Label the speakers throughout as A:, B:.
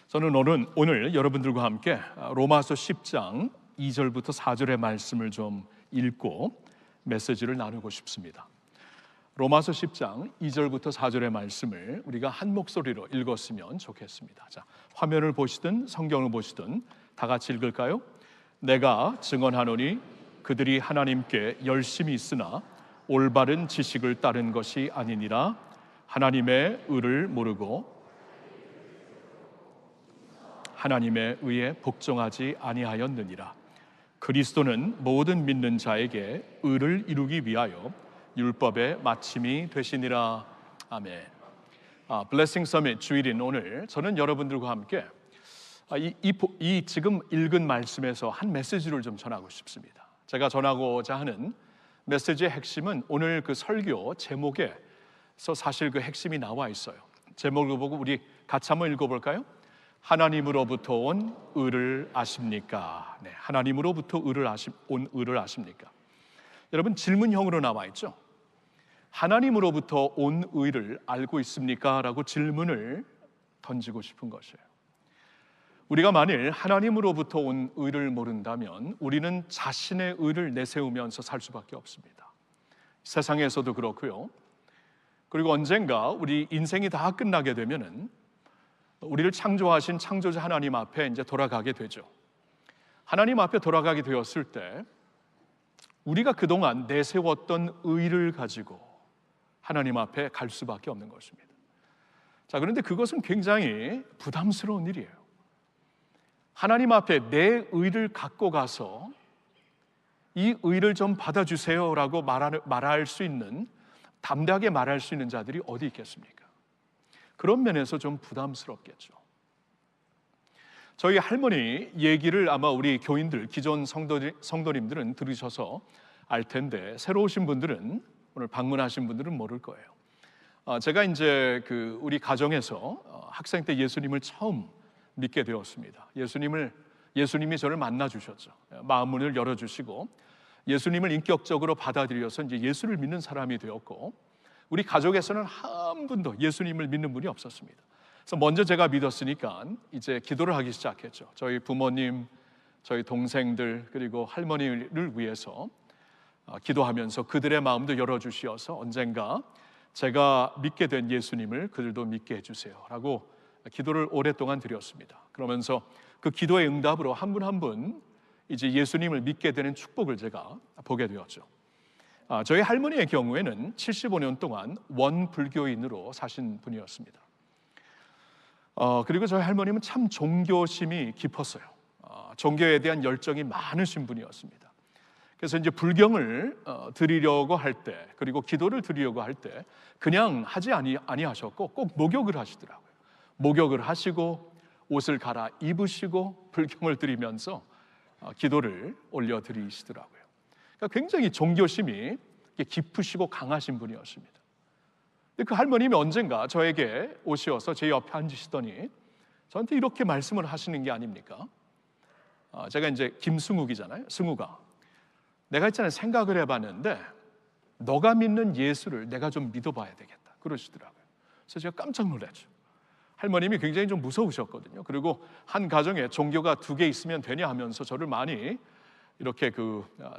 A: 저는 오늘 여러분들과 함께 로마서 10장 2절부터 4절의 말씀을 좀 읽고 메시지를 나누고 싶습니다. 로마서 10장 2절부터 4절의 말씀을 우리가 한 목소리로 읽었으면 좋겠습니다. 자, 화면을 보시든 성경을 보시든 다 같이 읽을까요? 내가 증언하노니 그들이 하나님께 열심히 있으나 올바른 지식을 따른 것이 아니니라. 하나님의 의를 모르고 하나님의 의에 복종하지 아니하였느니라. 그리스도는 모든 믿는 자에게 의를 이루기 위하여 율법의 마침이 되시니라. 아멘. 블레싱 서밋 주일인 오늘 저는 여러분들과 함께 이 지금 읽은 말씀에서 한 메시지를 좀 전하고 싶습니다. 제가 전하고자 하는 메시지의 핵심은 오늘 그 설교 제목에서 사실 그 핵심이 나와 있어요. 제목을 보고 우리 같이 한번 읽어볼까요? 하나님으로부터 온 의를 아십니까? 네, 하나님으로부터 온 의를 아십니까? 여러분, 질문형으로 나와 있죠. 하나님으로부터 온 의를 알고 있습니까? 라고 질문을 던지고 싶은 것이에요. 우리가 만일 하나님으로부터 온 의를 모른다면 우리는 자신의 의를 내세우면서 살 수밖에 없습니다. 세상에서도 그렇고요. 그리고 언젠가 우리 인생이 다 끝나게 되면은 우리를 창조하신 창조자 하나님 앞에 이제 돌아가게 되죠. 하나님 앞에 돌아가게 되었을 때 우리가 그동안 내세웠던 의를 가지고 하나님 앞에 갈 수밖에 없는 것입니다. 자, 그런데 그것은 굉장히 부담스러운 일이에요. 하나님 앞에 내 의를 갖고 가서 이 의를 좀 받아주세요라고 말할 수 있는, 담대하게 말할 수 있는 자들이 어디 있겠습니까? 그런 면에서 좀 부담스럽겠죠. 저희 할머니 얘기를 아마 우리 교인들, 기존 성도님들은 들으셔서 알 텐데 새로 오신 분들은, 오늘 방문하신 분들은 모를 거예요. 제가 이제 우리 가정에서 학생 때 예수님을 처음 믿게 되었습니다. 예수님이 저를 만나 주셨죠. 마음문을 열어주시고 예수님을 인격적으로 받아들여서 이제 예수를 믿는 사람이 되었고, 우리 가족에서는 한 분도 예수님을 믿는 분이 없었습니다. 그래서 먼저 제가 믿었으니까 이제 기도를 하기 시작했죠. 저희 부모님, 저희 동생들, 그리고 할머니를 위해서 기도하면서 그들의 마음도 열어주시어서 언젠가 제가 믿게 된 예수님을 그들도 믿게 해주세요 라고 기도를 오랫동안 드렸습니다. 그러면서 그 기도의 응답으로 한 분 한 분 이제 예수님을 믿게 되는 축복을 제가 보게 되었죠. 저희 할머니의 경우에는 75년 동안 원불교인으로 사신 분이었습니다. 그리고 저희 할머님은 참 종교심이 깊었어요. 종교에 대한 열정이 많으신 분이었습니다. 그래서 이제 불경을 드리려고 할 때, 그리고 기도를 드리려고 할 때 그냥 하지 아니하셨고 꼭 목욕을 하시더라고요. 목욕을 하시고 옷을 갈아 입으시고 불경을 드리면서 기도를 올려드리시더라고요. 그러니까 굉장히 종교심이 깊으시고 강하신 분이었습니다. 근데 그 할머님이 언젠가 저에게 오셔서 제 옆에 앉으시더니 저한테 이렇게 말씀을 하시는 게 아닙니까? 제가 이제 김승욱이잖아요. 승욱아, 내가 있잖아요, 생각을 해봤는데 너가 믿는 예수를 내가 좀 믿어봐야 되겠다 그러시더라고요. 그래서 제가 깜짝 놀랐죠. 할머님이 굉장히 좀 무서우셨거든요. 그리고 한 가정에 종교가 2개 있으면 되냐 하면서 저를 많이 이렇게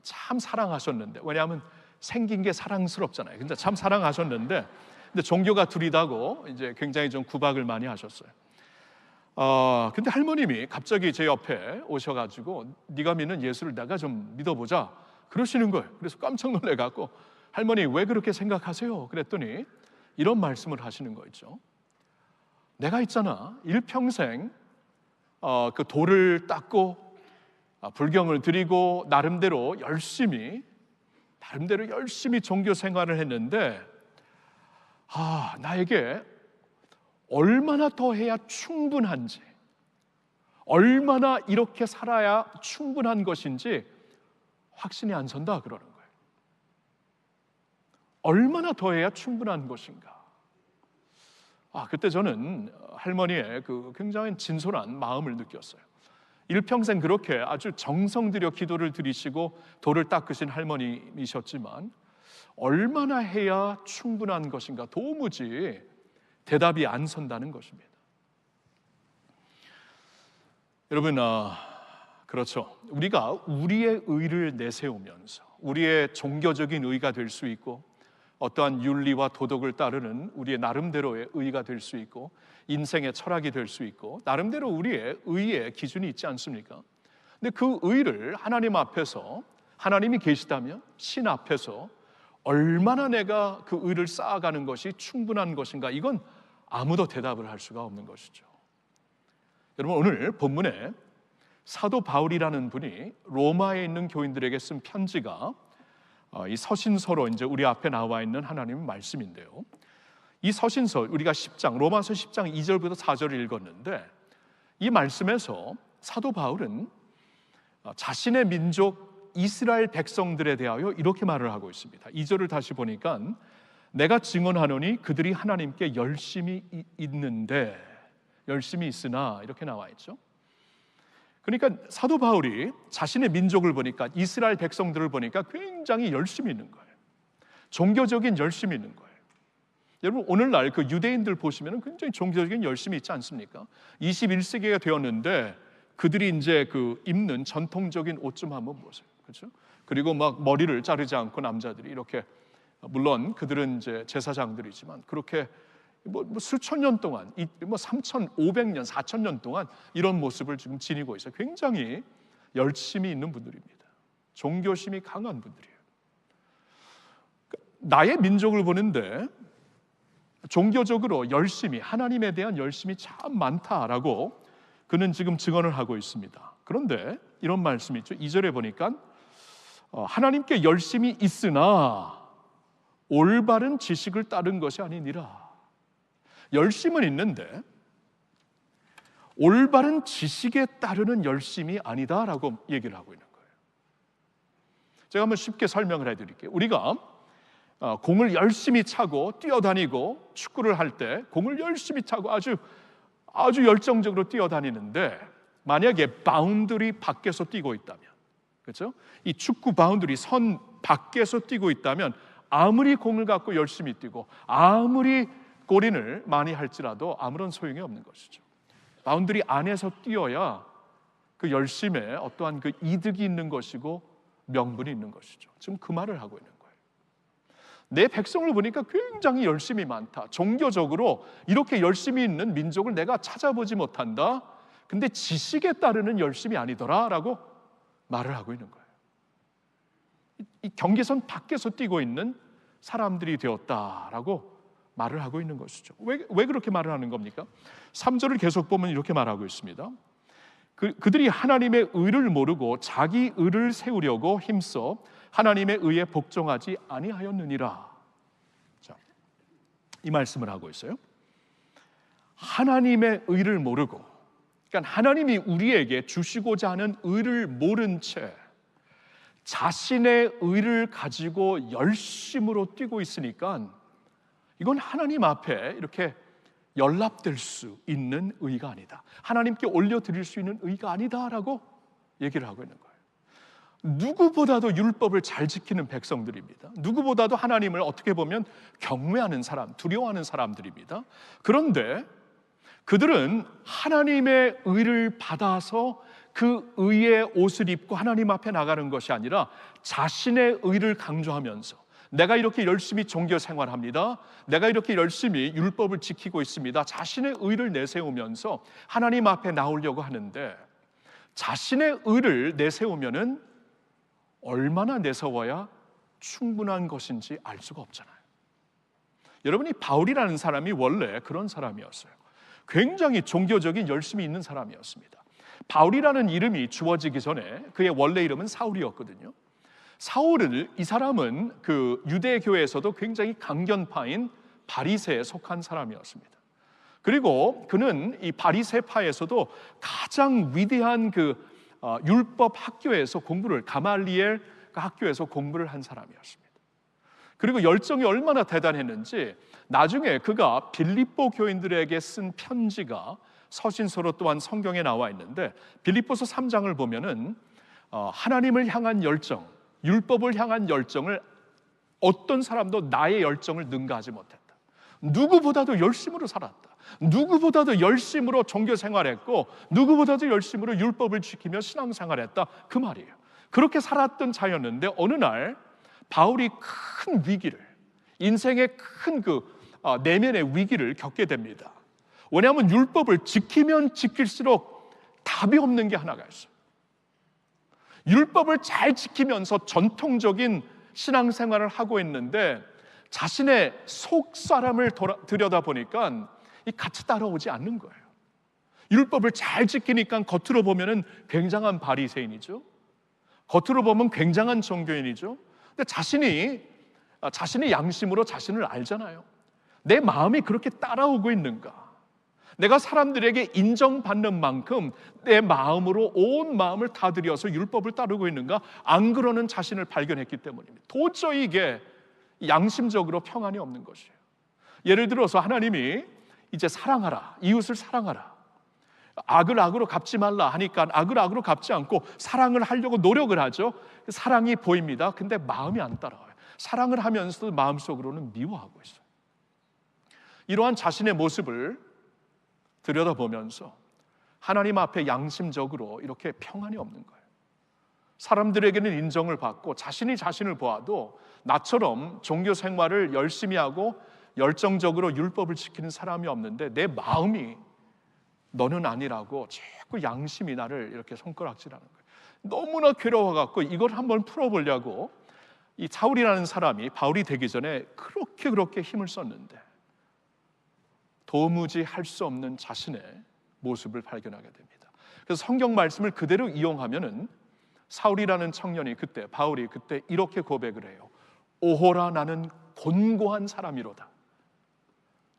A: 참 사랑하셨는데, 왜냐하면 생긴 게 사랑스럽잖아요. 근데 참 사랑하셨는데, 근데 종교가 2이다고 이제 굉장히 좀 구박을 많이 하셨어요. 근데 할머님이 갑자기 제 옆에 오셔가지고 네가 믿는 예수를 내가 좀 믿어보자 그러시는 거예요. 그래서 깜짝 놀래갖고 할머니 왜 그렇게 생각하세요? 그랬더니 이런 말씀을 하시는 거 있죠. 내가 있잖아, 일평생 그 돌을 닦고 불경을 드리고 나름대로 열심히 종교 생활을 했는데 나에게 얼마나 더 해야 충분한지, 얼마나 이렇게 살아야 충분한 것인지 확신이 안 선다 그러는 거예요. 얼마나 더 해야 충분한 것인가. 그때 저는 할머니의 굉장히 진솔한 마음을 느꼈어요. 일평생 그렇게 아주 정성 들여 기도를 드리시고 돌을 닦으신 할머니이셨지만 얼마나 해야 충분한 것인가 도무지 대답이 안 선다는 것입니다. 여러분, 그렇죠. 우리가 우리의 의를 내세우면서 우리의 종교적인 의가 될 수 있고, 어떠한 윤리와 도덕을 따르는 우리의 나름대로의 의가 될 수 있고, 인생의 철학이 될 수 있고, 나름대로 우리의 의의 기준이 있지 않습니까? 근데 그 의를 하나님 앞에서, 하나님이 계시다면 신 앞에서 얼마나 내가 그 의를 쌓아가는 것이 충분한 것인가, 이건 아무도 대답을 할 수가 없는 것이죠. 여러분, 오늘 본문에 사도 바울이라는 분이 로마에 있는 교인들에게 쓴 편지가 이 서신서로 이제 우리 앞에 나와 있는 하나님의 말씀인데요, 이 서신서 우리가 로마서 10장 2절부터 4절을 읽었는데, 이 말씀에서 사도 바울은 자신의 민족 이스라엘 백성들에 대하여 이렇게 말을 하고 있습니다. 2절을 다시 보니까 내가 증언하노니 그들이 하나님께 열심히 있는데, 열심히 있으나, 이렇게 나와 있죠. 그러니까 사도 바울이 자신의 민족을 보니까, 이스라엘 백성들을 보니까 굉장히 열심히 있는 거예요. 종교적인 열심이 있는 거예요. 여러분, 오늘날 그 유대인들 보시면 굉장히 종교적인 열심이 있지 않습니까? 21세기가 되었는데 그들이 이제 그 입는 전통적인 옷 좀 한번 보세요. 그렇죠? 그리고 막 머리를 자르지 않고 남자들이 이렇게, 물론 그들은 이제 제사장들이지만 그렇게 뭐 수천 년 동안, 3,500년, 4,000년 동안 이런 모습을 지금 지니고 있어요. 굉장히 열심히 있는 분들입니다. 종교심이 강한 분들이에요. 나의 민족을 보는데 종교적으로 열심히, 하나님에 대한 열심이 참 많다라고 그는 지금 증언을 하고 있습니다. 그런데 이런 말씀이 있죠. 2절에 보니까 하나님께 열심히 있으나 올바른 지식을 따른 것이 아니니라. 열심은 있는데 올바른 지식에 따르는 열심이 아니다라고 얘기를 하고 있는 거예요. 제가 한번 쉽게 설명을 해드릴게요. 우리가 공을 열심히 차고 뛰어다니고, 축구를 할 때 공을 열심히 차고 아주 열정적으로 뛰어다니는데, 만약에 바운더리 밖에서 뛰고 있다면, 그렇죠? 이 축구 바운더리 선 밖에서 뛰고 있다면 아무리 공을 갖고 열심히 뛰고 아무리 골인을 많이 할지라도 아무런 소용이 없는 것이죠. 바운더리 안에서 뛰어야 그 열심에 어떠한 그 이득이 있는 것이고 명분이 있는 것이죠. 지금 그 말을 하고 있는 거예요. 내 백성을 보니까 굉장히 열심이 많다. 종교적으로 이렇게 열심히 있는 민족을 내가 찾아보지 못한다. 근데 지식에 따르는 열심이 아니더라라고 말을 하고 있는 거예요. 이 경계선 밖에서 뛰고 있는 사람들이 되었다라고 말을 하고 있는 것이죠. 왜 그렇게 말을 하는 겁니까? 3절을 계속 보면 이렇게 말하고 있습니다. 그들이 하나님의 의를 모르고 자기 의를 세우려고 힘써 하나님의 의에 복종하지 아니하였느니라. 자, 이 말씀을 하고 있어요. 하나님의 의를 모르고, 그러니까 하나님이 우리에게 주시고자 하는 의를 모른 채 자신의 의를 가지고 열심으로 뛰고 있으니까 이건 하나님 앞에 이렇게 연락될 수 있는 의가 아니다. 하나님께 올려드릴 수 있는 의가 아니다라고 얘기를 하고 있는 거예요. 누구보다도 율법을 잘 지키는 백성들입니다. 누구보다도 하나님을 어떻게 보면 경외하는 사람, 두려워하는 사람들입니다. 그런데 그들은 하나님의 의를 받아서 그 의의 옷을 입고 하나님 앞에 나가는 것이 아니라 자신의 의를 강조하면서, 내가 이렇게 열심히 종교 생활합니다, 내가 이렇게 열심히 율법을 지키고 있습니다, 자신의 의를 내세우면서 하나님 앞에 나오려고 하는데, 자신의 의를 내세우면은 얼마나 내세워야 충분한 것인지 알 수가 없잖아요. 여러분이 바울이라는 사람이 원래 그런 사람이었어요. 굉장히 종교적인 열심이 있는 사람이었습니다. 바울이라는 이름이 주어지기 전에 그의 원래 이름은 사울이었거든요. 이 사람은 그 유대 교회에서도 굉장히 강견파인 바리새에 속한 사람이었습니다. 그리고 그는 이 바리새파에서도 가장 위대한 그 율법 학교에서 공부를, 가말리엘 학교에서 공부를 한 사람이었습니다. 그리고 열정이 얼마나 대단했는지 나중에 그가 빌립보 교인들에게 쓴 편지가 서신서로 또한 성경에 나와 있는데, 빌립보서 3장을 보면은 하나님을 향한 열정, 율법을 향한 열정을 어떤 사람도 나의 열정을 능가하지 못했다. 누구보다도 열심으로 살았다. 누구보다도 열심으로 종교 생활했고 누구보다도 열심으로 율법을 지키며 신앙생활했다, 그 말이에요. 그렇게 살았던 자였는데 어느 날 바울이 큰 위기를, 인생의 큰 내면의 위기를 겪게 됩니다. 왜냐하면 율법을 지키면 지킬수록 답이 없는 게 하나가 있어요. 율법을 잘 지키면서 전통적인 신앙생활을 하고 있는데 자신의 속 사람을 들여다보니까 같이 따라오지 않는 거예요. 율법을 잘 지키니까 겉으로 보면은 굉장한 바리새인이죠. 겉으로 보면 굉장한 종교인이죠. 근데 자신의 양심으로 자신을 알잖아요. 내 마음이 그렇게 따라오고 있는가? 내가 사람들에게 인정받는 만큼 내 마음으로 온 마음을 다 들여서 율법을 따르고 있는가? 안 그러는 자신을 발견했기 때문입니다. 도저히 이게 양심적으로 평안이 없는 것이에요. 예를 들어서 하나님이 이제 사랑하라, 이웃을 사랑하라, 악을 악으로 갚지 말라 하니까 악을 악으로 갚지 않고 사랑을 하려고 노력을 하죠. 사랑이 보입니다. 근데 마음이 안 따라와요. 사랑을 하면서도 마음속으로는 미워하고 있어요. 이러한 자신의 모습을 들여다보면서 하나님 앞에 양심적으로 이렇게 평안이 없는 거예요. 사람들에게는 인정을 받고 자신이 자신을 보아도 나처럼 종교 생활을 열심히 하고 열정적으로 율법을 지키는 사람이 없는데 내 마음이 너는 아니라고 자꾸 양심이 나를 이렇게 손가락질하는 거예요. 너무나 괴로워갖고 이걸 한번 풀어보려고 이 사울이라는 사람이 바울이 되기 전에 그렇게 힘을 썼는데 도무지 할 수 없는 자신의 모습을 발견하게 됩니다. 그래서 성경 말씀을 그대로 이용하면은 사울이라는 청년이 바울이 그때 이렇게 고백을 해요. 오호라, 나는 곤고한 사람이로다.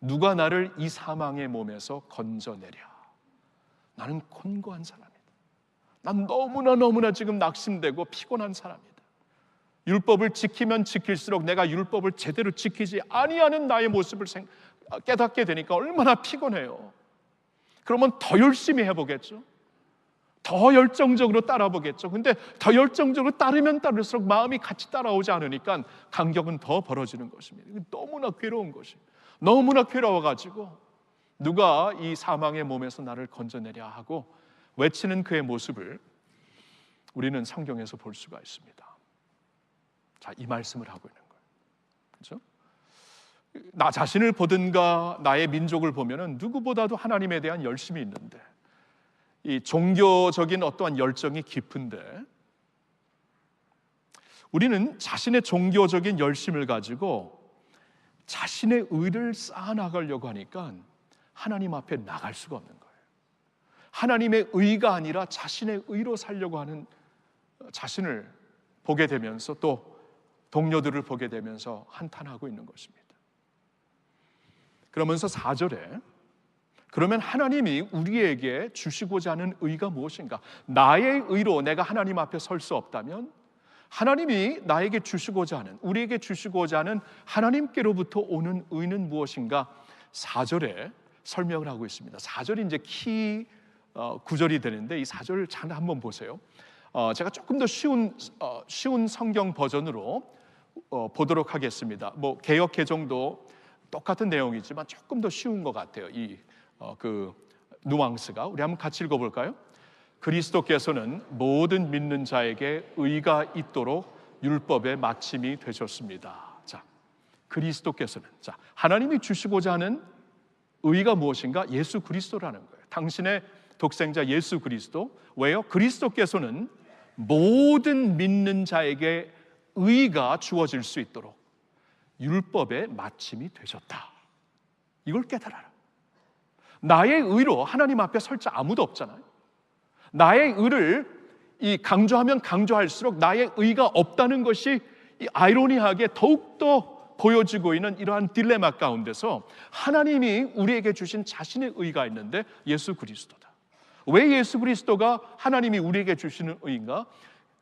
A: 누가 나를 이 사망의 몸에서 건져내랴. 나는 곤고한 사람이다. 난 너무나 지금 낙심되고 피곤한 사람이다. 율법을 지키면 지킬수록 내가 율법을 제대로 지키지 아니하는 나의 모습을 깨닫게 되니까 얼마나 피곤해요. 그러면 더 열심히 해보겠죠. 더 열정적으로 따라보겠죠. 근데 더 열정적으로 따르면 따를수록 마음이 같이 따라오지 않으니까 간격은 더 벌어지는 것입니다. 너무나 괴로운 것이에요. 너무나 괴로워가지고 누가 이 사망의 몸에서 나를 건져내랴 하고 외치는 그의 모습을 우리는 성경에서 볼 수가 있습니다. 자, 이 말씀을 하고 있는 거예요. 그렇죠? 나 자신을 보든가 나의 민족을 보면은 누구보다도 하나님에 대한 열심이 있는데 이 종교적인 어떠한 열정이 깊은데 우리는 자신의 종교적인 열심을 가지고 자신의 의를 쌓아나가려고 하니까 하나님 앞에 나갈 수가 없는 거예요. 하나님의 의가 아니라 자신의 의로 살려고 하는 자신을 보게 되면서 또 동료들을 보게 되면서 한탄하고 있는 것입니다. 그러면서 4절에 그러면 하나님이 우리에게 주시고자 하는 의가 무엇인가? 나의 의로 내가 하나님 앞에 설 수 없다면 하나님이 나에게 주시고자 하는, 우리에게 주시고자 하는 하나님께로부터 오는 의는 무엇인가? 4절에 설명을 하고 있습니다. 4절이 이제 키 구절이 되는데 이 4절을 잘 한번 보세요. 제가 조금 더 쉬운 성경 버전으로 보도록 하겠습니다. 뭐 개역 개정도 똑같은 내용이지만 조금 더 쉬운 것 같아요. 그 누앙스가. 우리 한번 같이 읽어볼까요? 그리스도께서는 모든 믿는 자에게 의가 있도록 율법의 마침이 되셨습니다. 자, 그리스도께서는, 자, 하나님이 주시고자 하는 의가 무엇인가? 예수 그리스도라는 거예요. 당신의 독생자 예수 그리스도. 왜요? 그리스도께서는 모든 믿는 자에게 의가 주어질 수 있도록 율법의 마침이 되셨다. 이걸 깨달아라. 나의 의로 하나님 앞에 설 자 아무도 없잖아요. 나의 의를 강조하면 강조할수록 나의 의가 없다는 것이 아이러니하게 더욱더 보여지고 있는 이러한 딜레마 가운데서 하나님이 우리에게 주신 자신의 의가 있는데 예수 그리스도다. 왜 예수 그리스도가 하나님이 우리에게 주시는 의인가?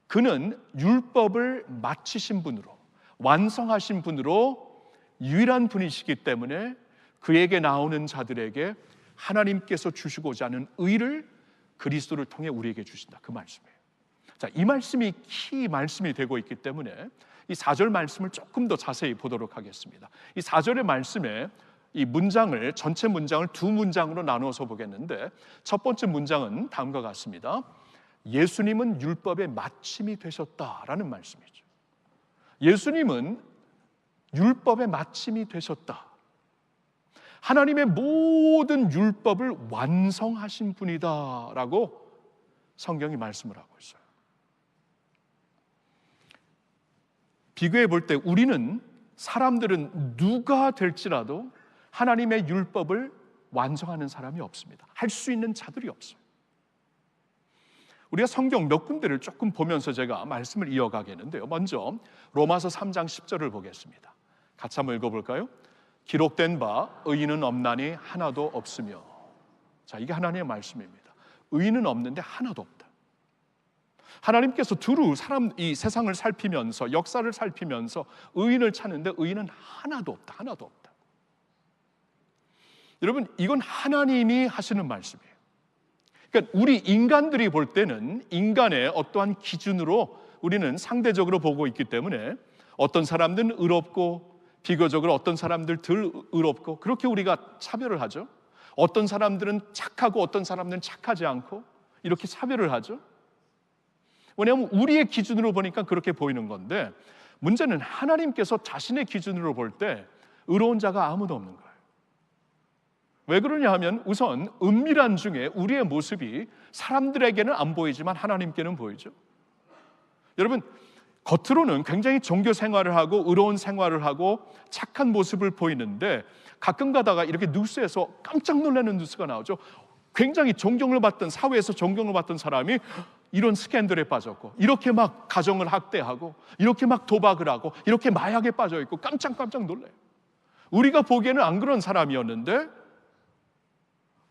A: 그는 율법을 마치신 분으로, 완성하신 분으로 유일한 분이시기 때문에 그에게 나오는 자들에게 하나님께서 주시고자 하는 의를 그리스도를 통해 우리에게 주신다. 그 말씀이에요. 자, 이 말씀이 키 말씀이 되고 있기 때문에 이 4절 말씀을 조금 더 자세히 보도록 하겠습니다. 이 4절의 말씀에 이 문장을, 전체 문장을 두 문장으로 나누어서 보겠는데, 첫 번째 문장은 다음과 같습니다. 예수님은 율법의 마침이 되셨다라는 말씀이죠. 예수님은 율법의 마침이 되셨다. 하나님의 모든 율법을 완성하신 분이다라고 성경이 말씀을 하고 있어요. 비교해 볼 때 우리는, 사람들은 누가 될지라도 하나님의 율법을 완성하는 사람이 없습니다. 할 수 있는 자들이 없어요. 우리가 성경 몇 군데를 조금 보면서 제가 말씀을 이어가겠는데요. 먼저 로마서 3장 10절을 보겠습니다. 같이 한번 읽어볼까요? 기록된 바 의인은 없나니 하나도 없으며. 자, 이게 하나님의 말씀입니다. 의인은 없는데 하나도 없다. 하나님께서 두루 이 세상을 살피면서, 역사를 살피면서 의인을 찾는데 의인은 하나도 없다. 하나도 없다. 여러분, 이건 하나님이 하시는 말씀이에요. 그러니까 우리 인간들이 볼 때는 인간의 어떠한 기준으로 우리는 상대적으로 보고 있기 때문에 어떤 사람들은 의롭고 비교적으로 어떤 사람들 덜 의롭고 그렇게 우리가 차별을 하죠. 어떤 사람들은 착하고 어떤 사람들은 착하지 않고 이렇게 차별을 하죠. 왜냐하면 우리의 기준으로 보니까 그렇게 보이는 건데, 문제는 하나님께서 자신의 기준으로 볼 때 의로운 자가 아무도 없는 거예요. 왜 그러냐 하면, 우선 은밀한 중에 우리의 모습이 사람들에게는 안 보이지만 하나님께는 보이죠. 여러분, 겉으로는 굉장히 종교 생활을 하고 의로운 생활을 하고 착한 모습을 보이는데, 가끔 가다가 이렇게 뉴스에서 깜짝 놀라는 뉴스가 나오죠. 굉장히 존경을 받던, 사회에서 존경을 받던 사람이 이런 스캔들에 빠졌고, 이렇게 막 가정을 학대하고, 이렇게 막 도박을 하고, 이렇게 마약에 빠져 있고 깜짝 놀라요. 우리가 보기에는 안 그런 사람이었는데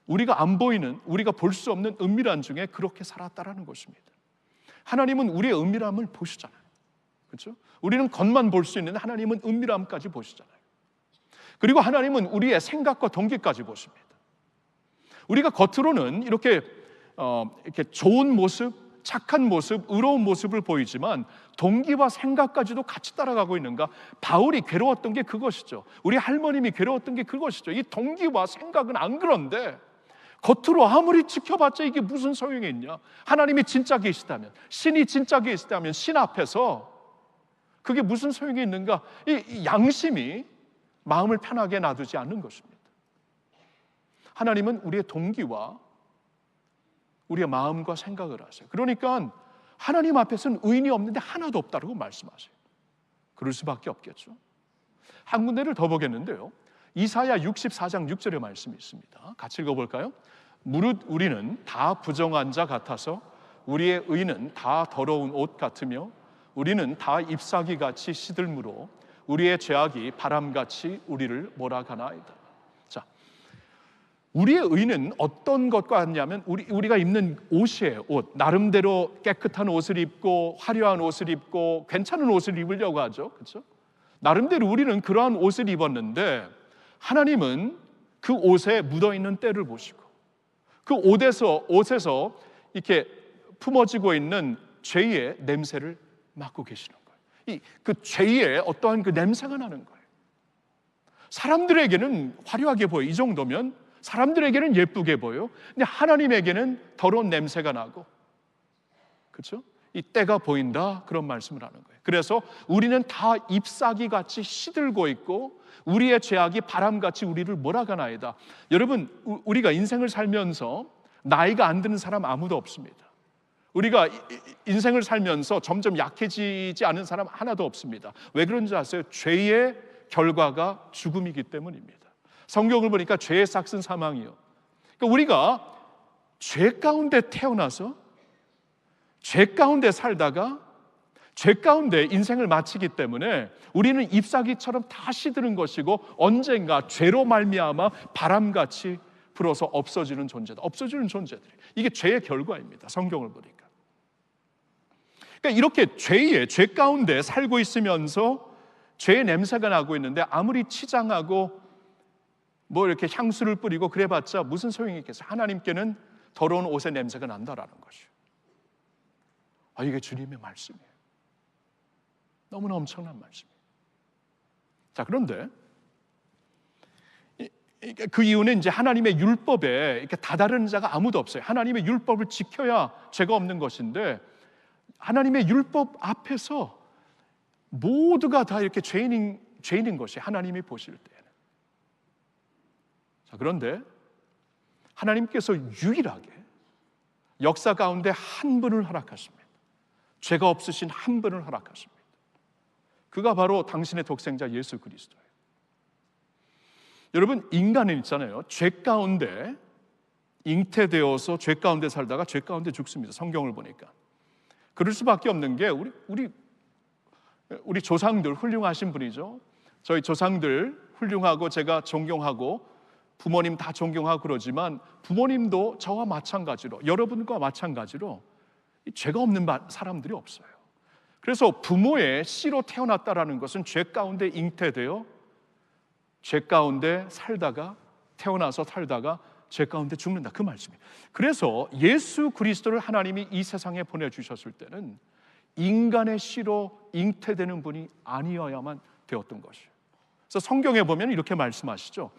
A: 우리가 안 보이는, 우리가 볼 수 없는 은밀한 중에 그렇게 살았다라는 것입니다. 하나님은 우리의 은밀함을 보시잖아요. 그렇죠? 우리는 겉만 볼 수 있는데 하나님은 은밀함까지 보시잖아요. 그리고 하나님은 우리의 생각과 동기까지 보십니다. 우리가 겉으로는 이렇게 좋은 모습, 착한 모습, 의로운 모습을 보이지만 동기와 생각까지도 같이 따라가고 있는가? 바울이 괴로웠던 게 그것이죠. 우리 할머님이 괴로웠던 게 그것이죠. 이 동기와 생각은 안 그런데 겉으로 아무리 지켜봤자 이게 무슨 소용이 있냐? 하나님이 진짜 계시다면, 신이 진짜 계시다면 신 앞에서 그게 무슨 소용이 있는가? 이 양심이 마음을 편하게 놔두지 않는 것입니다. 하나님은 우리의 동기와 우리의 마음과 생각을 하세요. 그러니까 하나님 앞에서는 의인이 없는데 하나도 없다고 말씀하세요. 그럴 수밖에 없겠죠. 한 군데를 더 보겠는데요. 이사야 64장 6절의 말씀이 있습니다. 같이 읽어볼까요? 무릇 우리는 다 부정한 자 같아서 우리의 의는 다 더러운 옷 같으며 우리는 다 잎사귀같이 시들므로 우리의 죄악이 바람같이 우리를 몰아가나이다. 자, 우리의 의는 어떤 것과 같냐면 우리가 입는 옷이에요. 옷. 나름대로 깨끗한 옷을 입고 화려한 옷을 입고 괜찮은 옷을 입으려고 하죠. 그렇죠? 나름대로 우리는 그러한 옷을 입었는데 하나님은 그 옷에 묻어있는 때를 보시고 그 옷에서 이렇게 품어지고 있는 죄의 냄새를 맡고 계시는 거예요. 그 죄의 어떠한 그 냄새가 나는 거예요. 사람들에게는 화려하게 보여. 이 정도면 사람들에게는 예쁘게 보여. 근데 하나님에게는 더러운 냄새가 나고, 그렇죠? 이 때가 보인다, 그런 말씀을 하는 거예요. 그래서 우리는 다 잎사귀 같이 시들고 있고 우리의 죄악이 바람같이 우리를 몰아가나이다. 여러분, 우리가 인생을 살면서 나이가 안 드는 사람 아무도 없습니다. 우리가 인생을 살면서 점점 약해지지 않은 사람 하나도 없습니다. 왜 그런지 아세요? 죄의 결과가 죽음이기 때문입니다. 성경을 보니까 죄의 삭은 사망이요. 그러니까 우리가 죄 가운데 태어나서 죄 가운데 살다가 죄 가운데 인생을 마치기 때문에 우리는 잎사귀처럼 다 시드는 것이고 언젠가 죄로 말미암아 바람같이 불어서 없어지는 존재다. 없어지는 존재들이. 이게 죄의 결과입니다. 성경을 보니까. 그러니까 이렇게 죄 가운데 살고 있으면서 죄의 냄새가 나고 있는데 아무리 치장하고 뭐 이렇게 향수를 뿌리고 그래봤자 무슨 소용이 있겠어요? 하나님께는 더러운 옷의 냄새가 난다라는 것이에요. 이게 주님의 말씀이에요. 너무나 엄청난 말씀이에요. 자, 그런데 그 이유는 이제 하나님의 율법에 이렇게 다다른 자가 아무도 없어요. 하나님의 율법을 지켜야 죄가 없는 것인데, 하나님의 율법 앞에서 모두가 다 이렇게 죄인인 것이 하나님이 보실 때에는. 자, 그런데 하나님께서 유일하게 역사 가운데 한 분을 허락하십니다. 죄가 없으신 한 분을 허락하십니다. 그가 바로 당신의 독생자 예수 그리스도예요. 여러분, 인간은 있잖아요, 죄 가운데 잉태되어서 죄 가운데 살다가 죄 가운데 죽습니다. 성경을 보니까 그럴 수밖에 없는 게 우리 조상들 훌륭하신 분이죠. 저희 조상들 훌륭하고 제가 존경하고 부모님 다 존경하고 그러지만, 부모님도 저와 마찬가지로, 여러분과 마찬가지로 죄가 없는 사람들이 없어요. 그래서 부모의 씨로 태어났다라는 것은 죄 가운데 잉태되어 죄 가운데 살다가, 태어나서 살다가 죄 가운데 죽는다, 그 말씀이에요. 그래서 예수 그리스도를 하나님이 이 세상에 보내주셨을 때는 인간의 씨로 잉태되는 분이 아니어야만 되었던 것이에요. 그래서 성경에 보면 이렇게 말씀하시죠.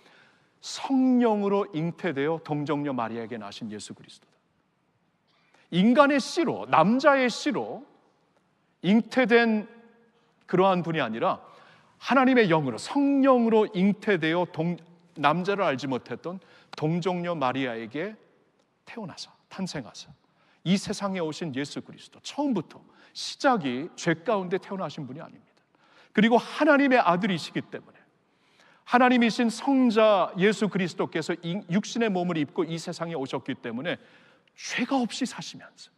A: 성령으로 잉태되어 동정녀 마리아에게 나신 예수 그리스도다. 인간의 씨로, 남자의 씨로 잉태된 그러한 분이 아니라 하나님의 영으로, 성령으로 잉태되어 남자를 알지 못했던 동정녀 마리아에게 태어나서, 탄생하사 이 세상에 오신 예수 그리스도, 처음부터 시작이 죄 가운데 태어나신 분이 아닙니다. 그리고 하나님의 아들이시기 때문에, 하나님이신 성자 예수 그리스도께서 육신의 몸을 입고 이 세상에 오셨기 때문에 죄가 없이 사시면서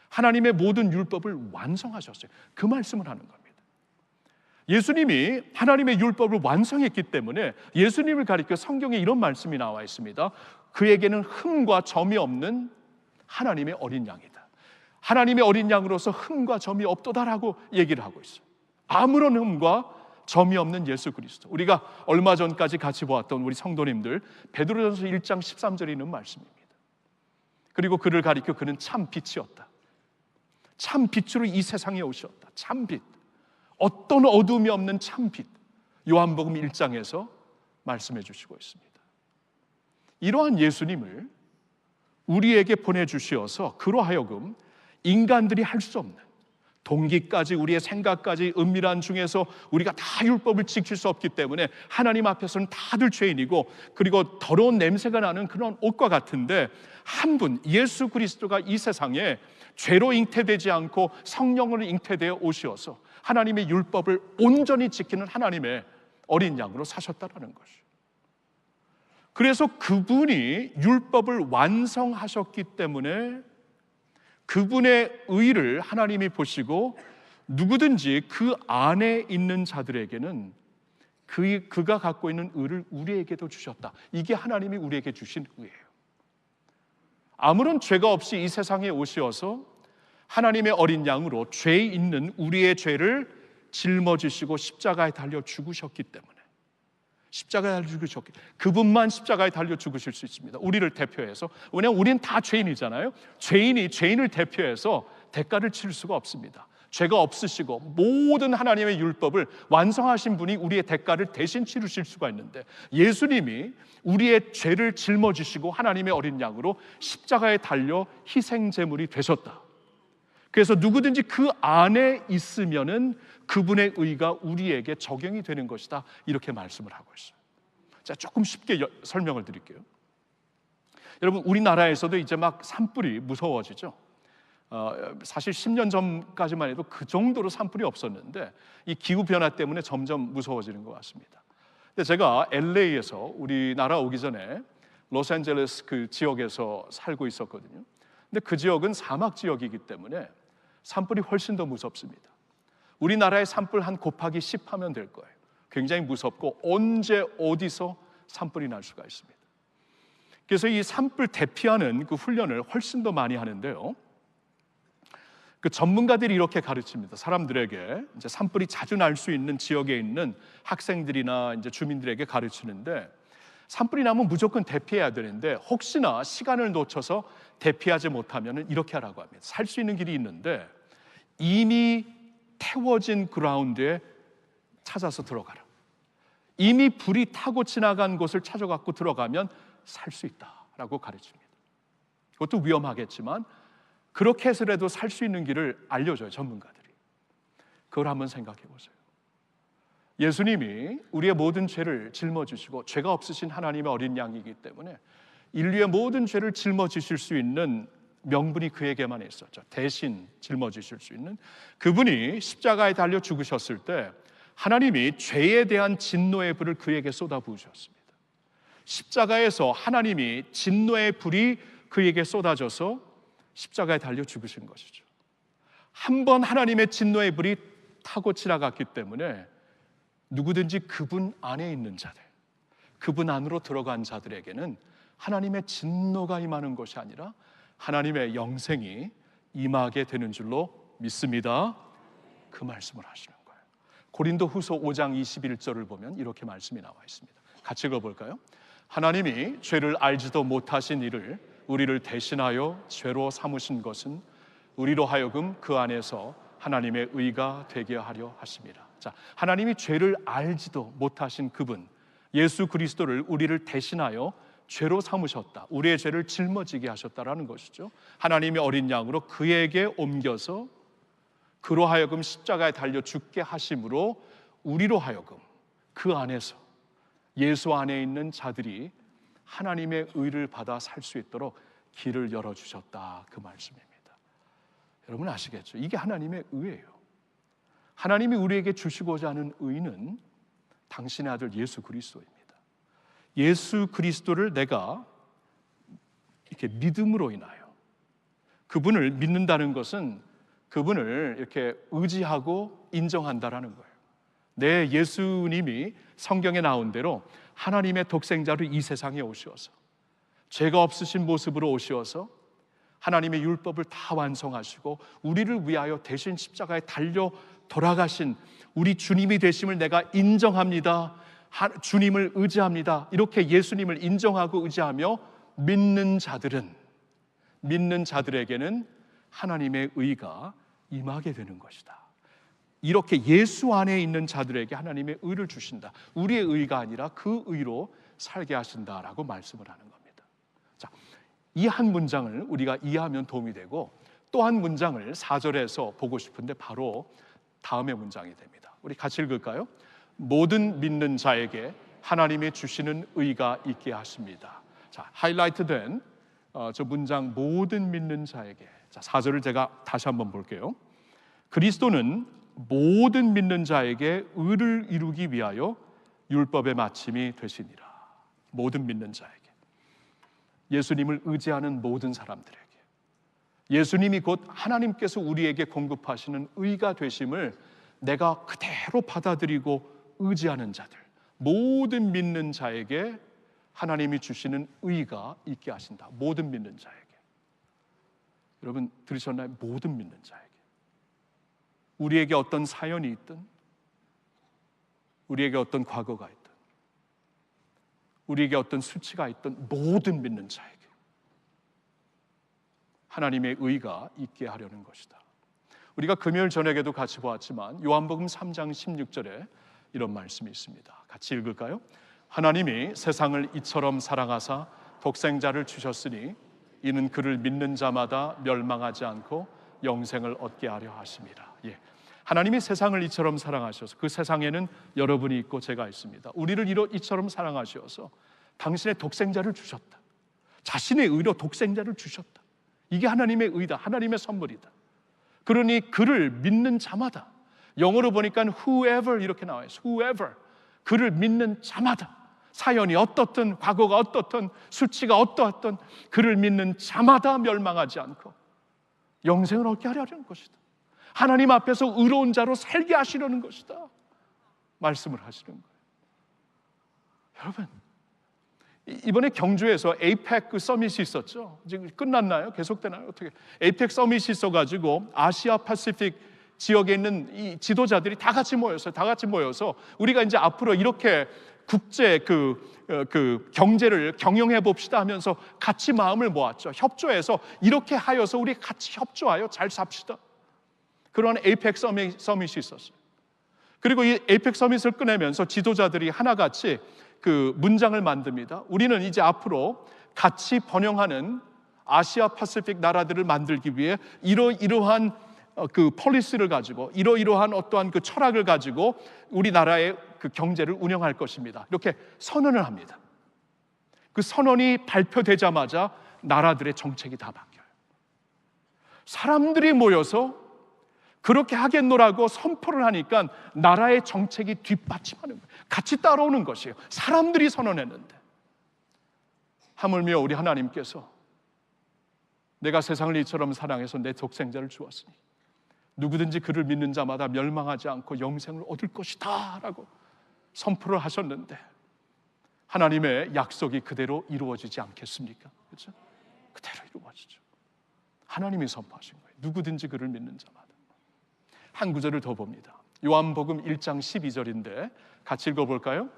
A: 하나님의 모든 율법을 완성하셨어요. 그 말씀을 하는 겁니다. 예수님이 하나님의 율법을 완성했기 때문에 예수님을 가리켜 성경에 이런 말씀이 나와 있습니다. 그에게는 흠과 점이 없는 하나님의 어린 양이다. 하나님의 어린 양으로서 흠과 점이 없도다라고 얘기를 하고 있어요. 아무런 흠과 점이 없는 예수 그리스도. 우리가 얼마 전까지 같이 보았던 우리 성도님들, 베드로전서 1장 13절에 있는 말씀입니다. 그리고 그를 가리켜 그는 참 빛이었다. 참 빛으로 이 세상에 오셨다. 참 빛. 어떤 어둠이 없는 참 빛. 요한복음 1장에서 말씀해 주시고 있습니다. 이러한 예수님을 우리에게 보내주시어서 그로 하여금 인간들이 할 수 없는, 동기까지, 우리의 생각까지, 은밀한 중에서 우리가 다 율법을 지킬 수 없기 때문에 하나님 앞에서는 다들 죄인이고, 그리고 더러운 냄새가 나는 그런 옷과 같은데, 한 분 예수 그리스도가 이 세상에 죄로 잉태되지 않고 성령으로 잉태되어 오시어서 하나님의 율법을 온전히 지키는 하나님의 어린 양으로 사셨다라는 것이죠. 그래서 그분이 율법을 완성하셨기 때문에 그분의 의를 하나님이 보시고 누구든지 그 안에 있는 자들에게는 그가 갖고 있는 의를 우리에게도 주셨다. 이게 하나님이 우리에게 주신 의예요. 아무런 죄가 없이 이 세상에 오시어서 하나님의 어린 양으로 죄 있는 우리의 죄를 짊어지시고 십자가에 달려 죽으셨기 때문에, 십자가에 달려 죽으셨기, 그분만 십자가에 달려 죽으실 수 있습니다. 우리를 대표해서. 왜냐하면 우리는 다 죄인이잖아요. 죄인이 죄인을 대표해서 대가를 치를 수가 없습니다. 죄가 없으시고 모든 하나님의 율법을 완성하신 분이 우리의 대가를 대신 치르실 수가 있는데, 예수님이 우리의 죄를 짊어지시고 하나님의 어린 양으로 십자가에 달려 희생제물이 되셨다. 그래서 누구든지 그 안에 있으면은 그분의 의가 우리에게 적용이 되는 것이다, 이렇게 말씀을 하고 있어요. 자, 조금 쉽게 설명을 드릴게요. 여러분, 우리나라에서도 이제 막 산불이 무서워지죠. 사실 10년 전까지만 해도 그 정도로 산불이 없었는데 이 기후변화 때문에 점점 무서워지는 것 같습니다. 근데 제가 LA에서 우리나라 오기 전에 로스앤젤레스 그 지역에서 살고 있었거든요. 근데 그 지역은 사막 지역이기 때문에 산불이 훨씬 더 무섭습니다. 우리나라의 산불 한 곱하기 10 하면 될 거예요. 굉장히 무섭고 언제 어디서 산불이 날 수가 있습니다. 그래서 이 산불 대피하는 그 훈련을 훨씬 더 많이 하는데요, 그 전문가들이 이렇게 가르칩니다. 사람들에게, 이제 산불이 자주 날 수 있는 지역에 있는 학생들이나 이제 주민들에게 가르치는데, 산불이 나면 무조건 대피해야 되는데 혹시나 시간을 놓쳐서 대피하지 못하면 이렇게 하라고 합니다. 살 수 있는 길이 있는데 이미 태워진 그라운드에 찾아서 들어가라. 이미 불이 타고 지나간 곳을 찾아갖고 들어가면 살 수 있다라고 가르칩니다. 그것도 위험하겠지만 그렇게 해서라도 살 수 있는 길을 알려줘요, 전문가들이. 그걸 한번 생각해 보세요. 예수님이 우리의 모든 죄를 짊어지시고 죄가 없으신 하나님의 어린 양이기 때문에 인류의 모든 죄를 짊어지실 수 있는 명분이 그에게만 있었죠. 대신 짊어지실 수 있는 그분이 십자가에 달려 죽으셨을 때 하나님이 죄에 대한 진노의 불을 그에게 쏟아부으셨습니다. 십자가에서 하나님이 진노의 불이 그에게 쏟아져서 십자가에 달려 죽으신 것이죠. 한 번 하나님의 진노의 불이 타고 지나갔기 때문에 누구든지 그분 안에 있는 자들, 그분 안으로 들어간 자들에게는 하나님의 진노가 임하는 것이 아니라 하나님의 영생이 임하게 되는 줄로 믿습니다. 그 말씀을 하시는 거예요. 고린도후서 5장 21절을 보면 이렇게 말씀이 나와 있습니다. 같이 읽어볼까요? 하나님이 죄를 알지도 못하신 이를 우리를 대신하여 죄로 삼으신 것은 우리로 하여금 그 안에서 하나님의 의가 되게 하려 하심이라. 자, 하나님이 죄를 알지도 못하신 그분 예수 그리스도를 우리를 대신하여 죄로 삼으셨다. 우리의 죄를 짊어지게 하셨다라는 것이죠. 하나님의 어린 양으로 그에게 옮겨서 그로 하여금 십자가에 달려 죽게 하심으로 우리로 하여금 그 안에서 예수 안에 있는 자들이 하나님의 의를 받아 살 수 있도록 길을 열어주셨다. 그 말씀입니다. 여러분 아시겠죠? 이게 하나님의 의예요. 하나님이 우리에게 주시고자 하는 의는 당신의 아들 예수 그리스도입니다. 예수 그리스도를 내가 이렇게 믿음으로 인하여, 그분을 믿는다는 것은 그분을 이렇게 의지하고 인정한다라는 거예요. 내 예수님이 성경에 나온 대로 하나님의 독생자로 이 세상에 오셔서 죄가 없으신 모습으로 오셔서 하나님의 율법을 다 완성하시고 우리를 위하여 대신 십자가에 달려 돌아가신 우리 주님이 되심을 내가 인정합니다. 주님을 의지합니다. 이렇게 예수님을 인정하고 의지하며 믿는 자들에게는 하나님의 의가 임하게 되는 것이다. 이렇게 예수 안에 있는 자들에게 하나님의 의를 주신다. 우리의 의가 아니라 그 의로 살게 하신다라고 말씀을 하는 겁니다. 자, 이 한 문장을 우리가 이해하면 도움이 되고 또 한 문장을 4절에서 보고 싶은데 바로 다음의 문장이 됩니다. 우리 같이 읽을까요? 모든 믿는 자에게 하나님이 주시는 의가 있게 하십니다. 자, 하이라이트된 저 문장 모든 믿는 자에게. 자, 4절을 제가 다시 한번 볼게요. 그리스도는 모든 믿는 자에게 의를 이루기 위하여 율법의 마침이 되시니라. 모든 믿는 자에게, 예수님을 의지하는 모든 사람들에게, 예수님이 곧 하나님께서 우리에게 공급하시는 의가 되심을 내가 그대로 받아들이고 의지하는 자들, 모든 믿는 자에게 하나님이 주시는 의가 있게 하신다. 모든 믿는 자에게. 여러분 들으셨나요? 모든 믿는 자에게. 우리에게 어떤 사연이 있든, 우리에게 어떤 과거가 있든, 우리에게 어떤 수치가 있든 모든 믿는 자에게 하나님의 의가 있게 하려는 것이다. 우리가 금요일 저녁에도 같이 보았지만 요한복음 3장 16절에 이런 말씀이 있습니다. 같이 읽을까요? 하나님이 세상을 이처럼 사랑하사 독생자를 주셨으니 이는 그를 믿는 자마다 멸망하지 않고 영생을 얻게 하려 하심이라. 예. 하나님이 세상을 이처럼 사랑하셔서 그 세상에는 여러분이 있고 제가 있습니다. 우리를 이처럼 사랑하셔서 당신의 독생자를 주셨다. 자신의 의로 독생자를 주셨다. 이게 하나님의 의다. 하나님의 선물이다. 그러니 그를 믿는 자마다, 영어로 보니까 whoever 이렇게 나와요. whoever, 그를 믿는 자마다, 사연이 어떻든 과거가 어떻든 수치가 어떠하든 그를 믿는 자마다 멸망하지 않고 영생을 얻게 하려는 것이다. 하나님 앞에서 의로운 자로 살게 하시려는 것이다. 말씀을 하시는 거예요. 여러분, 이번에 경주에서 에이펙 서밋이 있었죠. 지금 끝났나요? 계속되나요? 어떻게? 에이펙 서밋이 있어가지고 아시아 패시픽 지역에 있는 이 지도자들이 다 같이 모여서 우리가 이제 앞으로 이렇게 국제 경제를 경영해 봅시다 하면서 같이 마음을 모았죠. 협조해서 이렇게 하여서 우리 같이 협조하여 잘 삽시다. 그런 에이펙 서밋이 있었어요. 그리고 이 에이펙 서밋을 꺼내면서 지도자들이 하나같이 그 문장을 만듭니다. 우리는 이제 앞으로 같이 번영하는 아시아 파시픽 나라들을 만들기 위해 이러이러한 그 폴리시를 가지고 이러이러한 어떠한 그 철학을 가지고 우리나라의 그 경제를 운영할 것입니다. 이렇게 선언을 합니다. 그 선언이 발표되자마자 나라들의 정책이 다 바뀌어요. 사람들이 모여서 그렇게 하겠노라고 선포를 하니까 나라의 정책이 뒷받침하는 거예요. 같이 따라오는 것이에요. 사람들이 선언했는데. 하물며 우리 하나님께서 내가 세상을 이처럼 사랑해서 내 독생자를 주었으니 누구든지 그를 믿는 자마다 멸망하지 않고 영생을 얻을 것이다 라고 선포를 하셨는데, 하나님의 약속이 그대로 이루어지지 않겠습니까? 그렇죠? 그대로 이루어지죠. 하나님이 선포하신 거예요. 누구든지 그를 믿는 자마다. 한 구절을 더 봅니다. 요한복음 1장 12절인데 같이 읽어볼까요?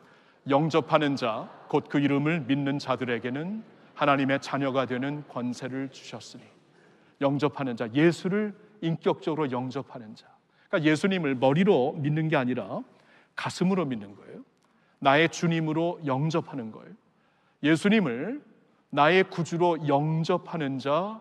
A: 영접하는 자, 곧 그 이름을 믿는 자들에게는 하나님의 자녀가 되는 권세를 주셨으니. 영접하는 자, 예수를 인격적으로 영접하는 자. 그러니까 예수님을 머리로 믿는 게 아니라 가슴으로 믿는 거예요. 나의 주님으로 영접하는 거예요. 예수님을 나의 구주로 영접하는 자,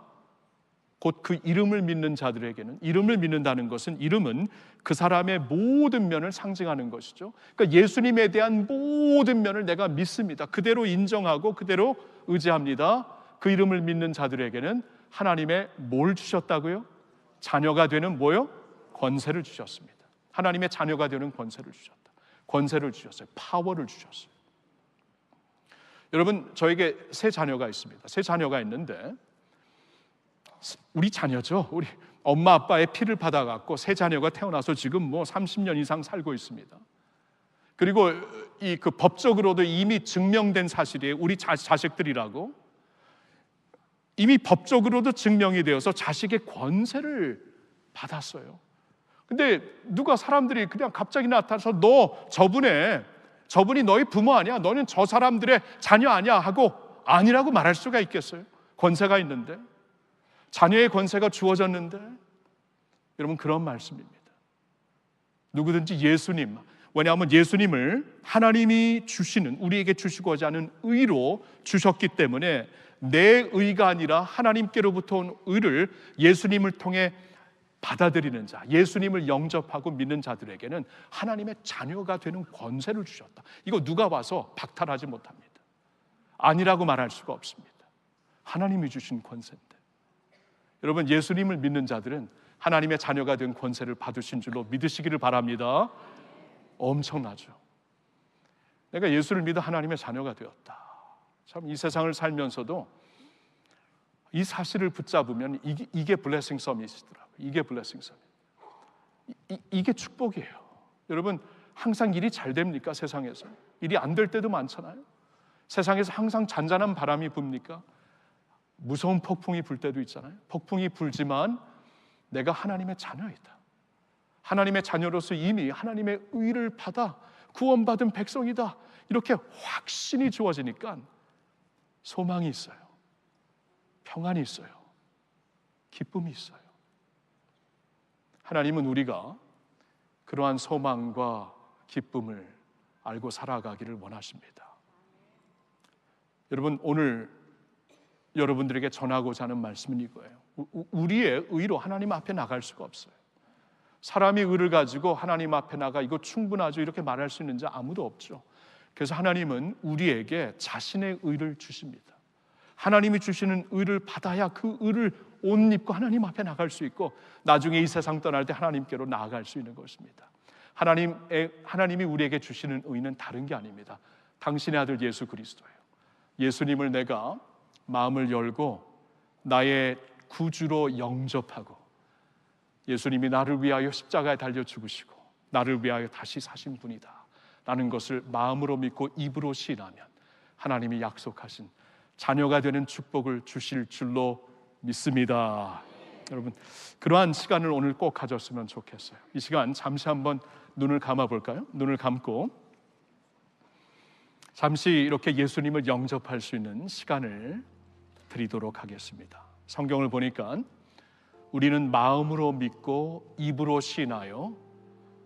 A: 곧 그 이름을 믿는 자들에게는, 이름을 믿는다는 것은, 이름은 그 사람의 모든 면을 상징하는 것이죠. 그러니까 예수님에 대한 모든 면을 내가 믿습니다. 그대로 인정하고 그대로 의지합니다. 그 이름을 믿는 자들에게는 하나님의 뭘 주셨다고요? 자녀가 되는 뭐요? 권세를 주셨습니다. 하나님의 자녀가 되는 권세를 주셨다. 권세를 주셨어요. 파워를 주셨어요. 여러분, 저에게 세 자녀가 있습니다. 세 자녀가 있는데, 우리 자녀죠. 우리 엄마 아빠의 피를 받아갖고 세 자녀가 태어나서 지금 뭐 30년 이상 살고 있습니다. 그리고 이 그 법적으로도 이미 증명된 사실이에요. 우리 자식들이라고 이미 법적으로도 증명이 되어서 자식의 권세를 받았어요. 근데 누가 사람들이 그냥 갑자기 나타나서 너 저분이 너희 부모 아니야? 너는 저 사람들의 자녀 아니야? 하고 아니라고 말할 수가 있겠어요? 권세가 있는데, 자녀의 권세가 주어졌는데. 여러분, 그런 말씀입니다. 누구든지 예수님, 왜냐하면 예수님을 하나님이 주시는, 우리에게 주시고자 하는 의로 주셨기 때문에 내 의가 아니라 하나님께로부터 온 의를 예수님을 통해 받아들이는 자, 예수님을 영접하고 믿는 자들에게는 하나님의 자녀가 되는 권세를 주셨다. 이거 누가 와서 박탈하지 못합니다. 아니라고 말할 수가 없습니다. 하나님이 주신 권세인데, 여러분, 예수님을 믿는 자들은 하나님의 자녀가 된 권세를 받으신 줄로 믿으시기를 바랍니다. 엄청나죠. 내가 예수를 믿어 하나님의 자녀가 되었다. 참, 이 세상을 살면서도 이 사실을 붙잡으면 이게 블레싱 서밋이더라고요. 이게 블레싱 서밋. 이게 축복이에요. 여러분, 항상 일이 잘 됩니까? 세상에서 일이 안 될 때도 많잖아요. 세상에서 항상 잔잔한 바람이 붑니까? 무서운 폭풍이 불 때도 있잖아요. 폭풍이 불지만 내가 하나님의 자녀이다. 하나님의 자녀로서 이미 하나님의 의를 받아 구원받은 백성이다. 이렇게 확신이 주어지니까 소망이 있어요. 평안이 있어요. 기쁨이 있어요. 하나님은 우리가 그러한 소망과 기쁨을 알고 살아가기를 원하십니다. 여러분, 오늘 여러분들에게 전하고자 하는 말씀은 이거예요. 우리의 의로 하나님 앞에 나갈 수가 없어요. 사람이 의를 가지고 하나님 앞에 나가 이거 충분하죠 이렇게 말할 수 있는 자 아무도 없죠. 그래서 하나님은 우리에게 자신의 의를 주십니다. 하나님이 주시는 의를 받아야 그 의를 옷 입고 하나님 앞에 나갈 수 있고 나중에 이 세상 떠날 때 하나님께로 나아갈 수 있는 것입니다. 하나님이 우리에게 주시는 의는 다른 게 아닙니다. 당신의 아들 예수 그리스도예요. 예수님을 내가 마음을 열고 나의 구주로 영접하고 예수님이 나를 위하여 십자가에 달려 죽으시고 나를 위하여 다시 사신 분이다 라는 것을 마음으로 믿고 입으로 시인하면 하나님이 약속하신 자녀가 되는 축복을 주실 줄로 믿습니다. 여러분, 그러한 시간을 오늘 꼭 가졌으면 좋겠어요. 이 시간 잠시 한번 눈을 감아 볼까요? 눈을 감고 잠시 이렇게 예수님을 영접할 수 있는 시간을 드리도록 하겠습니다. 성경을 보니까 우리는 마음으로 믿고 입으로 시인하여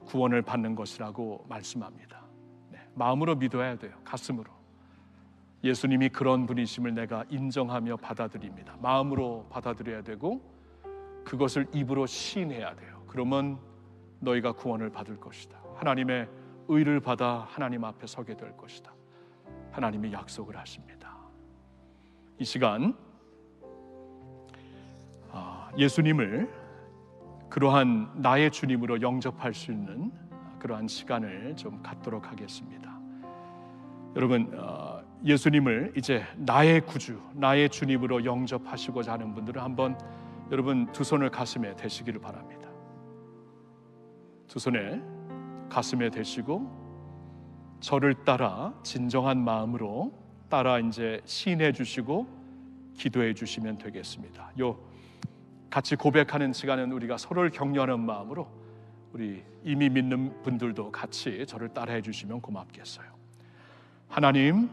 A: 구원을 받는 것이라고 말씀합니다. 네, 마음으로 믿어야 돼요. 가슴으로. 예수님이 그런 분이심을 내가 인정하며 받아들입니다. 마음으로 받아들여야 되고 그것을 입으로 시인해야 돼요. 그러면 너희가 구원을 받을 것이다. 하나님의 의를 받아 하나님 앞에 서게 될 것이다. 하나님이 약속을 하십니다. 이 시간 예수님을 그러한 나의 주님으로 영접할 수 있는 그러한 시간을 좀 갖도록 하겠습니다. 여러분, 예수님을 이제 나의 구주, 나의 주님으로 영접하시고자 하는 분들은 한번 여러분 두 손을 가슴에 대시기를 바랍니다. 두 손에 가슴에 대시고 저를 따라 진정한 마음으로 따라 이제 시인해 주시고 기도해 주시면 되겠습니다. 요 같이 고백하는 시간은 우리가 서로를 격려하는 마음으로 우리 이미 믿는 분들도 같이 저를 따라해 주시면 고맙겠어요. 하나님,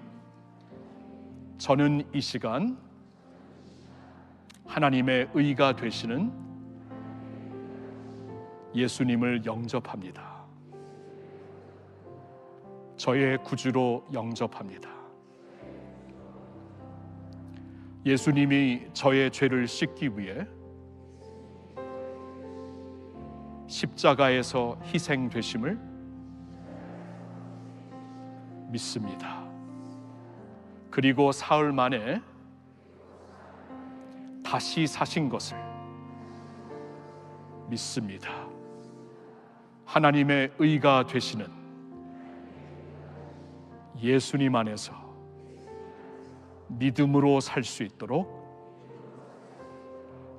A: 저는 이 시간 하나님의 의가 되시는 예수님을 영접합니다. 저의 구주로 영접합니다. 예수님이 저의 죄를 씻기 위해 십자가에서 희생되심을 믿습니다. 그리고 사흘 만에 다시 사신 것을 믿습니다. 하나님의 의가 되시는 예수님 안에서 믿음으로 살 수 있도록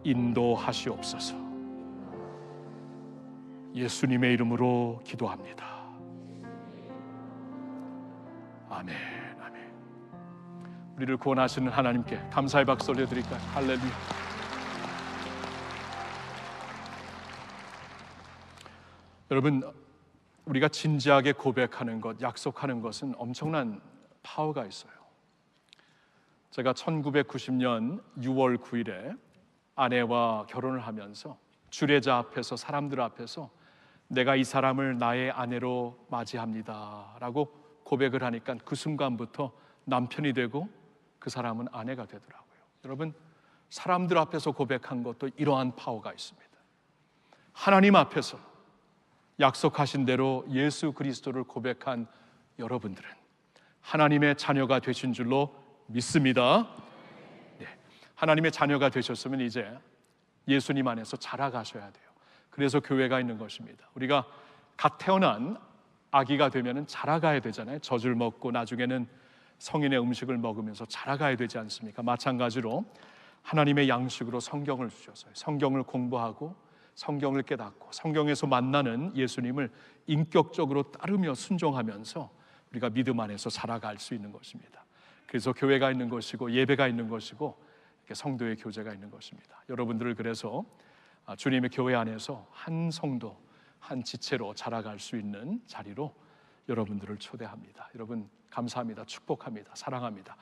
A: 인도하시옵소서. 예수님의 이름으로 기도합니다. 아멘, 아멘. 우리를 구원하시는 하나님께 감사의 박수 올려드릴까요? 할렐루야. 여러분, 우리가 진지하게 고백하는 것, 약속하는 것은 엄청난 파워가 있어요. 제가 1990년 6월 9일에 아내와 결혼을 하면서 주례자 앞에서, 사람들 앞에서 내가 이 사람을 나의 아내로 맞이합니다 라고 고백을 하니까 그 순간부터 남편이 되고 그 사람은 아내가 되더라고요. 여러분, 사람들 앞에서 고백한 것도 이러한 파워가 있습니다. 하나님 앞에서 약속하신 대로 예수 그리스도를 고백한 여러분들은 하나님의 자녀가 되신 줄로 믿습니다. 네, 하나님의 자녀가 되셨으면 이제 예수님 안에서 자라가셔야 돼요. 그래서 교회가 있는 것입니다. 우리가 갓 태어난 아기가 되면 자라가야 되잖아요. 젖을 먹고 나중에는 성인의 음식을 먹으면서 자라가야 되지 않습니까? 마찬가지로 하나님의 양식으로 성경을 주셔서 성경을 공부하고 성경을 깨닫고 성경에서 만나는 예수님을 인격적으로 따르며 순종하면서 우리가 믿음 안에서 자라갈 수 있는 것입니다. 그래서 교회가 있는 것이고 예배가 있는 것이고 성도의 교제가 있는 것입니다. 여러분들을 그래서 주님의 교회 안에서 한 성도, 한 지체로 자라갈 수 있는 자리로 여러분들을 초대합니다. 여러분 감사합니다. 축복합니다. 사랑합니다.